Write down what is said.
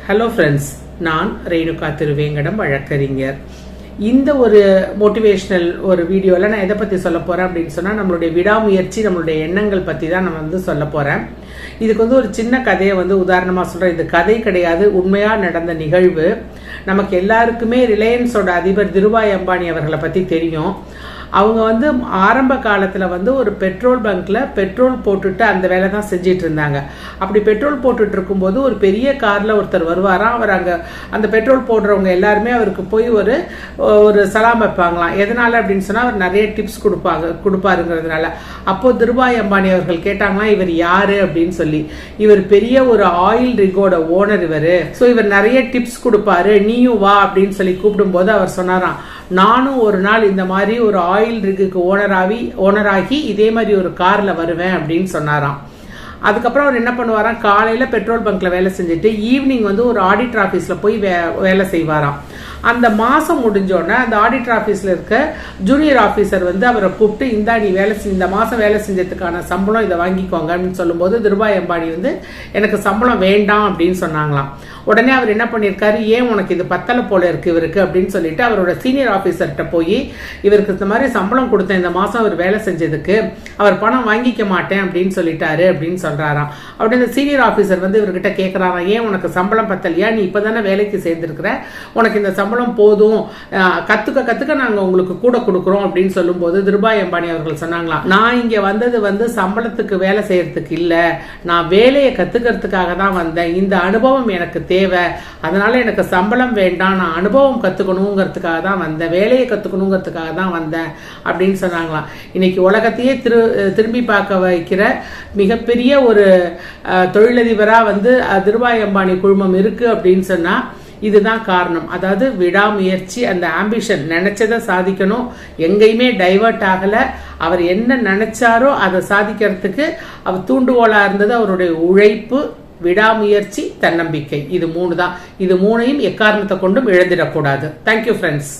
Hello friends, நான் ரேணுகா திருவேங்கடம் வழக்கறிஞர். இந்த ஒரு மோட்டிவேஷனல் ஒரு வீடியோவில் நான் எதை பற்றி சொல்ல போகிறேன் அப்படின்னு சொன்னால், நம்மளுடைய விடாமுயற்சி, நம்மளுடைய எண்ணங்கள் பற்றி தான் நான் சொல்ல போகிறேன். இதுக்கு ஒரு சின்ன கதையை உதாரணமாக சொல்கிறேன். இது கதை கிடையாது, உண்மையாக நடந்த நிகழ்வு. நமக்கு எல்லாருக்குமே ரிலையன்ஸோட அதிபர் திருபாய் அம்பானி அவர்களை பற்றி தெரியும். அவங்க ஆரம்ப காலத்தில் ஒரு பெட்ரோல் பங்க்ல பெட்ரோல் போட்டுட்டு அந்த வேலை தான் செஞ்சிட்டு இருந்தாங்க. அப்படி பெட்ரோல் போட்டுட்டு இருக்கும்போது ஒரு பெரிய கார்ல ஒருத்தர் வருவாராம். அவர் அங்கே அந்த பெட்ரோல் போடுறவங்க எல்லாருமே அவருக்கு போய் ஒரு சலாம் வைப்பாங்களாம். எதனால அப்படின்னு சொன்னா, அவர் நிறைய டிப்ஸ் கொடுப்பாருங்கிறதுனால. அப்போ திருபாய் அம்பானி அவர்கள் கேட்டாங்களாம், இவர் யாரு அப்படின்னு சொல்லி. இவர் பெரிய ஒரு ஆயில் ரிகோட ஓனர் இவர் நிறைய டிப்ஸ் கொடுப்பாரு, நீயும் வா அப்படின்னு சொல்லி கூப்பிடும் போது அவர் சொன்னாராம், நானும் ஒரு நாள் இந்த மாதிரி ஒரு ஆயில் ரிகுக்கு ஓனராகி இதே மாதிரி ஒரு கார்ல வருவேன் அப்படின்னு சொன்னாராம். அதுக்கப்புறம் அவர் என்ன பண்ணுவாராம், காலையில பெட்ரோல் பங்க்ல வேலை செஞ்சுட்டு ஈவினிங் ஒரு ஆடிட்டர் ஆபீஸ்ல போய் வேலை செய்வாராம். அந்த மாசம் முடிஞ்சோடனே அந்த ஆடிட்டர் ஆபீஸ்ல இருக்க ஜூனியர் ஆபீசர் அவரை கூப்பிட்டு, இந்தா நீ இந்த மாசம் வேலை செஞ்சதுக்கான சம்பளம் இதை வாங்கிக்கோங்க அப்படின்னு சொல்லும் போது, திருபாய் அம்பானி எனக்கு சம்பளம் வேண்டாம் அப்படின்னு சொன்னாங்களாம். உடனே அவர் என்ன பண்ணிருக்காரு, ஏன் உனக்கு இது பத்தலை போல இருக்கு இவருக்கு அப்படின்னு சொல்லிட்டு அவரோட சீனியர் ஆபீசர்கிட்ட போய், இவருக்கு இந்த மாதிரி சம்பளம் கொடுத்த இந்த மாசம் அவர் வேலை செஞ்சதுக்கு அவர் பணம் வாங்கிக்க மாட்டேன் அப்படின்னு சொல்லிட்டாரு அப்படின்னு சொல்றாராம். அப்படி இந்த சீனியர் ஆபீசர் இவர்கிட்ட கேட்கிறாராம், ஏன் உனக்கு சம்பளம் பத்தலையா, நீ இப்பதானே வேலைக்கு சேர்ந்திருக்கிற, உனக்கு இந்த சம்பளம் போதும், கத்துக்க நாங்க உங்களுக்கு கூட கொடுக்குறோம் அப்படின்னு சொல்லும் போது திருபாய் அம்பானி அவர்கள் சொன்னாங்களாம், நான் இங்க வந்தது சம்பளத்துக்கு வேலை செய்யறதுக்கு இல்ல, நான் வேலையை கத்துக்கிறதுக்காக தான் வந்தேன். இந்த அனுபவம் எனக்கு தேவை, அதனால எனக்கு சம்பளம் வேண்டாம், நான் அனுபவம் கத்துக்கணுங்கிறதுக்காக தான் வந்தேன், வேலையை கத்துக்கணுங்கிறதுக்காக தான் வந்தேன் அப்படின்னு சொன்னாங்களாம். இன்னைக்கு உலகத்தையே திரும்பி பார்க்க வைக்கிற மிகப்பெரிய ஒரு தொழிலதிபரா திருபாய் அம்பானி குழுமம் இருக்கு அப்படின்னு சொன்னா இதுதான் காரணம். அதாவது விடாமுயற்சி, அந்த ஆம்பிஷன், நினைச்சதை சாதிக்கணும், எங்கேயுமே டைவர்ட் ஆகல. அவர் என்ன நினைச்சாரோ அதை சாதிக்கிறதுக்கு அவர் தூண்டுகோலா இருந்தது அவருடைய உழைப்பு, விடாமுயற்சி, தன்னம்பிக்கை. இது மூணு தான். இது மூணையும் எக்காரணத்தை கொண்டும் இழந்திடக்கூடாது. Thank you friends.